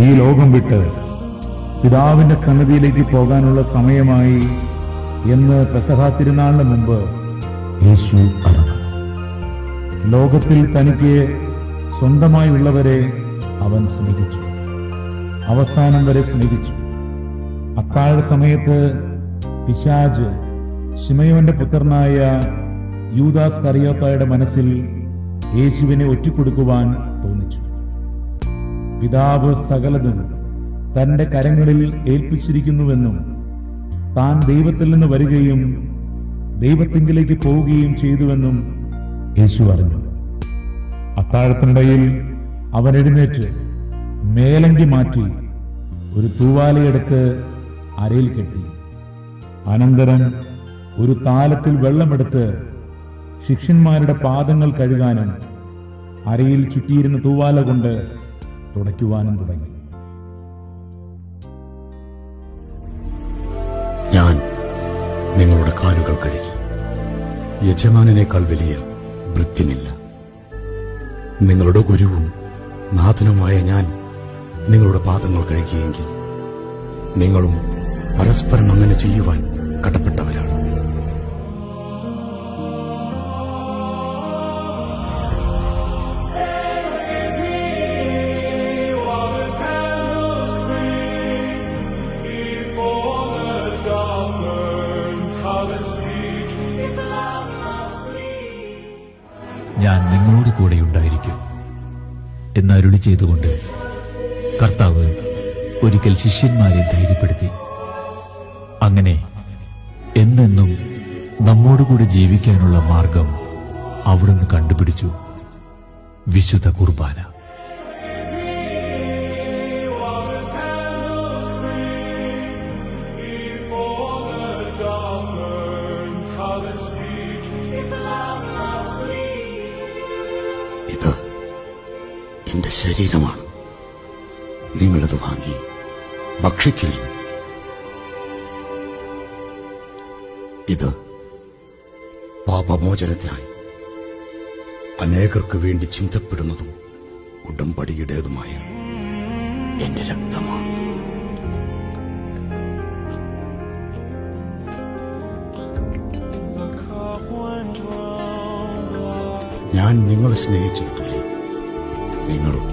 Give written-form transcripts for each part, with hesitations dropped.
ഈ ലോകം വിട്ട് പിതാവിന്റെ സന്നിധിയിലേക്ക് പോകാനുള്ള സമയമായി എന്ന് പെസഹ തിരുനാളിന് മുമ്പ് യേശു അറിഞ്ഞു. ലോകത്തിൽ തനിക്ക് സ്വന്തമായുള്ളവരെ അവൻ സ്നേഹിച്ചു, അവസാനം വരെ സ്നേഹിച്ചു. അത്താഴ സമയത്ത് പിശാച് ശിമയോന്റെ പുത്രനായ യൂദാസ് കറിയോത്തായുടെ മനസ്സിൽ യേശുവിനെ ഒറ്റിക്കൊടുക്കുവാൻ തോന്നിച്ചു. പിതാവ് സകലതും തന്റെ കരങ്ങളിൽ ഏൽപ്പിച്ചിരിക്കുന്നുവെന്നും താൻ ദൈവത്തിൽ നിന്ന് വരികയും ദൈവത്തിങ്കിലേക്ക് പോവുകയും ചെയ്തുവെന്നും യേശു അറിഞ്ഞു. അത്താഴത്തിനിടയിൽ അവൻ എഴുന്നേറ്റ് മേലങ്കി മാറ്റി ഒരു തൂവാലയെടുത്ത് അരയിൽ കെട്ടി. അനന്തരം ഒരു താലത്തിൽ വെള്ളമെടുത്ത് ശിഷ്യന്മാരുടെ പാദങ്ങൾ കഴുകാനും അരയിൽ ചുറ്റിയിരുന്ന തൂവാല കൊണ്ട് തുടയ്ക്കുവാനും തുടങ്ങി. ഞാൻ നിങ്ങളുടെ കാലുകൾ കഴുകി. യജമാനേക്കാൾ വലിയ ഭൃത്യനില്ല. നിങ്ങളുടെ ഗുരുവും നാഥനുമായ ഞാൻ നിങ്ങളുടെ പാദങ്ങൾ കഴുകിയെങ്കിൽ നിങ്ങളും പരസ്പരം അങ്ങനെ ചെയ്യുവാൻ കടപ്പെട്ടവരാണ്. ഞാൻ നിങ്ങളോട് കൂടെ ഉണ്ടായിരിക്കും എന്നരുളി ചെയ്തുകൊണ്ട് കർത്താവ് ഒരിക്കൽ ശിഷ്യന്മാരെ ധൈര്യപ്പെടുത്തി. അങ്ങനെ എന്നെന്നും നമ്മോടുകൂടെ ജീവിക്കാനുള്ള മാർഗം അവിടുന്ന് കണ്ടുപിടിച്ചു. വിശുദ്ധ കുർബാന. ഇത് എന്റെ ശരീരമാണ്. നിങ്ങളത് വാങ്ങി ഭക്ഷിക്കില്ല. ഇത് പാപമോചനത്തിനായി അനേകർക്ക് വേണ്ടി ചിന്തപ്പെടുന്നതും ഉടമ്പടിയുടേതുമായ എന്റെ രക്തമാണ്. ഞാൻ നിങ്ങളെ സ്നേഹിച്ചതുപോലെ നിങ്ങളും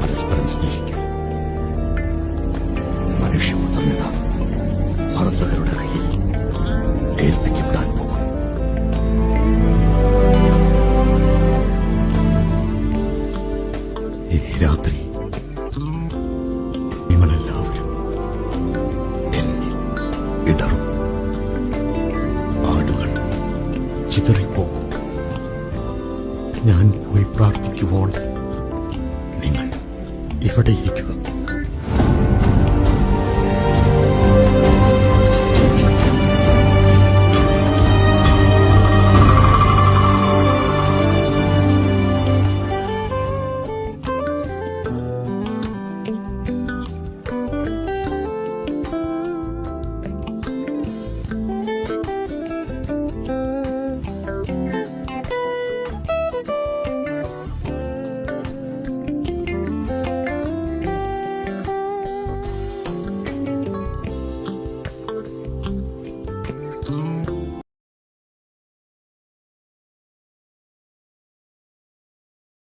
പരസ്പരം സ്നേഹിക്കും. മനുഷ്യപുത്രനിത മർദ്ദകരുടെ കയ്യിൽ ഏൽപ്പിക്കപ്പെടാൻ പോകും. ഈ രാത്രി നിങ്ങളെല്ലാവരും എന്നെ ഇടറും. ആടുകൾ ചിതറിപ്പോകും. ഞാൻ പോയി പ്രാർത്ഥിക്കുമ്പോൾ നിങ്ങൾ ഇവിടെ ഇരിക്കുക.